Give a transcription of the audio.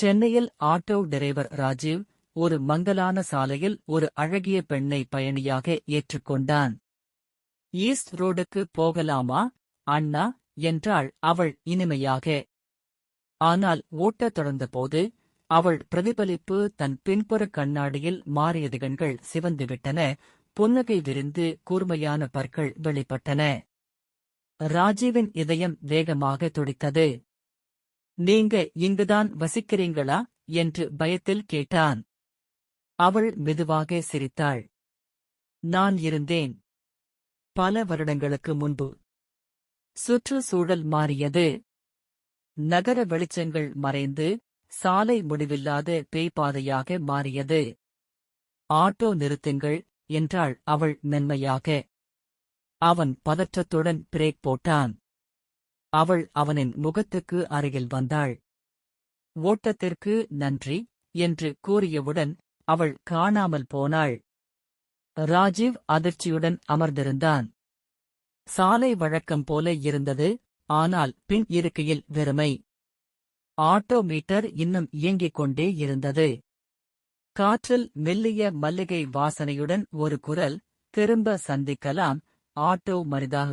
சென்னையில் auto driver Rajiv ஒரு மங்கலான சாலையில் ஒரு அழகிய பெண்ணை பயணியாக ஏற்றுக்கொண்டான். ஈஸ்ட் ரோடுக்கு போகலாமா அண்ணா என்றாள் அவள் இனிமையாக. ஆனால் ஓட்டத் தொடர்ந்தபோது அவள் பிரதிபலிப்பு தன் பின்புற கண்ணாடியில் மாறியது. கண்கள் சிவந்துவிட்டன, புன்னகை விரிந்து கூர்மையான பற்கள் வெளிப்பட்டன. ராஜீவின் இதயம் வேகமாக துடித்தது. நீங்க இங்குதான் வசிக்கிறீங்களா என்று பயத்தில் கேட்டான். அவள் மெதுவாக சிரித்தாள். நான் இருந்தேன். பல வருடங்களுக்கு முன்பு. சுற்றுச்சூழல் மாறியது. நகர வெளிச்சங்கள் மறைந்து சாலை முடிவில்லாத பேய்பாதையாக மாறியது. ஆட்டோ நிறுத்துங்கள் என்றாள் அவள் மென்மையாக. அவன் பதற்றத்துடன் பிரேக் போட்டான். அவள் அவனின் முகத்துக்கு அருகில் வந்தாள். ஓட்டத்திற்கு நன்றி என்று கூறியவுடன் அவள் காணாமல் போனாள். ராஜீவ் அதிர்ச்சியுடன் அமர்ந்திருந்தான். சாலை வழக்கம் போல இருந்தது, ஆனால் பின் இருக்கையில் வெறுமை. ஆட்டோ மீட்டர் இன்னும் இயங்கிக் கொண்டே இருந்தது. காற்றில் மெல்லிய மல்லிகை வாசனையுடன் ஒரு குரல், திரும்ப சந்திக்கலாம் ஆட்டோ மரிதாக.